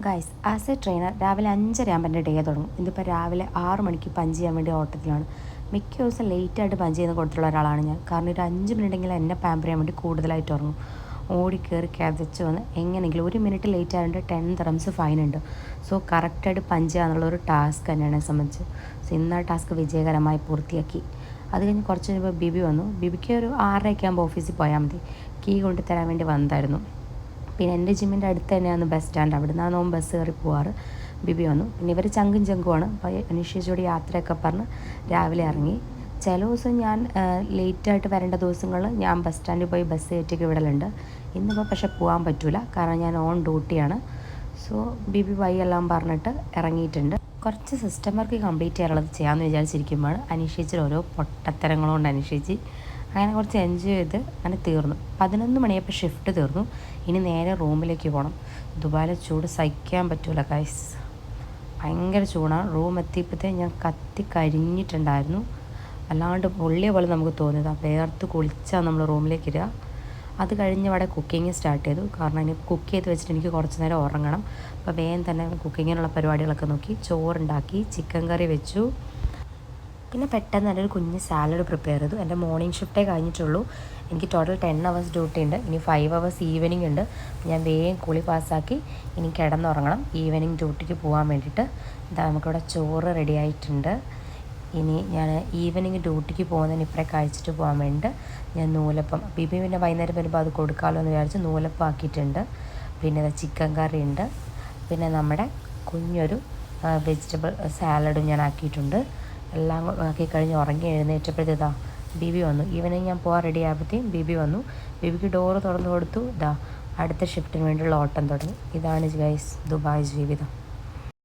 Guys as A trainer രാവിലെ 5:30 ആകുമ്പോൾ എൻ്റെ ഡേ തുടങ്ങും. ഇതിപ്പോൾ രാവിലെ 6 മണിക്ക് പഞ്ച് ചെയ്യാൻ വേണ്ടി ഓട്ടത്തിലാണ്. മിക്ക ദിവസം ലേറ്റായിട്ട് പഞ്ച് ചെയ്യുന്ന കൊടുത്തുള്ള ഒരാളാണ് ഞാൻ. കാരണം ഒരു 5 മിനിറ്റെങ്കിലും എന്നെ പാമ്പർ ചെയ്യാൻ വേണ്ടി കൂടുതലായിട്ട് ഉറങ്ങും. ഓടി കയറി കിതച്ച് വന്ന് എങ്ങനെയെങ്കിലും 1 മിനിറ്റ് ലേറ്റ് ആയതുകൊണ്ട് 10 dirhams ഫൈൻ ഉണ്ട്. സോ കറക്റ്റായിട്ട് പഞ്ച് ചെയ്യുക എന്നുള്ളൊരു ടാസ്ക് തന്നെയാണ് എന്നെ സംബന്ധിച്ച്. സോ ഇന്ന് ആ ടാസ്ക് വിജയകരമായി പൂർത്തിയാക്കി. അത് കഴിഞ്ഞ് കുറച്ച് കഴിഞ്ഞപ്പോൾ ബിബി വന്നു. ബിബിക്ക് ഒരു 6:30 ആകുമ്പോൾ ഓഫീസിൽ പോയാൽ മതി. കീ കൊണ്ട് തരാൻ വേണ്ടി വന്നായിരുന്നു. പിന്നെ എൻ്റെ ജിമ്മിൻ്റെ അടുത്ത് തന്നെയാണ് ബസ് സ്റ്റാൻഡ്. അവിടെ നിന്നാണ് നോമ്പ് ബസ് കയറി പോവാറ്. ബിബി വന്നു. പിന്നെ ഇവർ ചങ്കും ചങ്കുമാണ്. അപ്പോൾ അനീഷേച്ചിയോട് യാത്രയൊക്കെ പറഞ്ഞ് രാവിലെ ഇറങ്ങി. ചില ദിവസം ഞാൻ ലേറ്റായിട്ട് വരേണ്ട ദിവസങ്ങളിൽ ഞാൻ ബസ് സ്റ്റാൻഡിൽ പോയി ബസ് കയറ്റിയൊക്കെ വിടലുണ്ട്. ഇന്നിപ്പോൾ പക്ഷെ പോകാൻ പറ്റില്ല, കാരണം ഞാൻ ഓൺ ഡ്യൂട്ടിയാണ്. സോ ബിബി വൈ എല്ലാം പറഞ്ഞിട്ട് ഇറങ്ങിയിട്ടുണ്ട്. കുറച്ച് സിസ്റ്റം വർക്ക് കംപ്ലീറ്റ് ചെയ്യാനുള്ളത് ചെയ്യാമെന്ന് വിചാരിച്ചിരിക്കുമ്പോൾ അനീഷേച്ചിയുടെ ഓരോ പൊട്ടത്തരങ്ങളുകൊണ്ട് അനീഷേച്ചി അങ്ങനെ കുറച്ച് എൻജോയ് ചെയ്ത് അങ്ങനെ തീർന്നു. 11 മണിയപ്പോൾ ഷിഫ്റ്റ് തീർന്നു. ഇനി നേരെ റൂമിലേക്ക് പോകണം. ദുബായിലെ ചൂട് സഹിക്കാൻ പറ്റൂല ഗൈസ്, ഭയങ്കര ചൂടാണ്. റൂം എത്തിയപ്പോഴത്തേ ഞാൻ കത്തി കരിഞ്ഞിട്ടുണ്ടായിരുന്നു. അല്ലാണ്ട് പൊള്ളിയ പോലെ നമുക്ക് തോന്നിയതാണ്. വേർത്ത് കുളിച്ചാൽ നമ്മൾ റൂമിലേക്ക് ഇടുക. അത് കഴിഞ്ഞ് അവിടെ കുക്കിങ് സ്റ്റാർട്ട് ചെയ്തു. കാരണം ഇനി കുക്ക് ചെയ്ത് വെച്ചിട്ട് എനിക്ക് കുറച്ച് നേരം ഉറങ്ങണം. അപ്പോൾ വേഗം തന്നെ കുക്കിങ്ങിനുള്ള പരിപാടികളൊക്കെ നോക്കി. ചോറുണ്ടാക്കി, ചിക്കൻ കറി വെച്ചു. പിന്നെ പെട്ടെന്ന് തന്നെ ഒരു കുഞ്ഞ് സാലഡ് പ്രിപ്പയർ ചെയ്തു. എൻ്റെ മോർണിംഗ് ഷിഫ്റ്റേ കഴിഞ്ഞിട്ടുള്ളൂ. എനിക്ക് ടോട്ടൽ 10 hours ഡ്യൂട്ടി ഉണ്ട്. ഇനി 5 hours ഈവനിങ് ഉണ്ട്. ഞാൻ വേഗം കുളി പാസ്സാക്കി ഇനി കിടന്നുറങ്ങണം ഈവനിങ് ഡ്യൂട്ടിക്ക് പോകാൻ വേണ്ടിയിട്ട്. ഇതാ നമുക്കിവിടെ ചോറ് റെഡി ആയിട്ടുണ്ട്. ഇനി ഞാൻ ഈവനിങ് ഡ്യൂട്ടിക്ക് പോകുന്നതിന് ഇപ്പറേ കഴിച്ചിട്ട് പോകാൻ വേണ്ടി ഞാൻ നൂലപ്പം, ബിബി പിന്നെ വൈകുന്നേരം വരുമ്പോൾ അത് കൊടുക്കാമല്ലോ എന്ന് വിചാരിച്ച് നൂലപ്പം ആക്കിയിട്ടുണ്ട്. പിന്നെ ചിക്കൻ കറി ഉണ്ട്. പിന്നെ നമ്മുടെ കുഞ്ഞൊരു വെജിറ്റബിൾ സാലഡും ഞാൻ ആക്കിയിട്ടുണ്ട്. എല്ലാം ആക്കി കഴിഞ്ഞ് ഉറങ്ങി എഴുന്നേറ്റപ്പോഴത്തേതാ ബിബി വന്നു. ഈവനിങ് ഞാൻ പോകാൻ റെഡി ആയപ്പോഴത്തേക്കും ബിബി വന്നു. ബിബിക്ക് ഡോറ് തുറന്നു കൊടുത്തു. അടുത്ത ഷിഫ്റ്റിന് വേണ്ടിയുള്ള ഓട്ടം തുടങ്ങി. ഇതാണ് ഗൈസ് ദുബായ് ജീവിതം.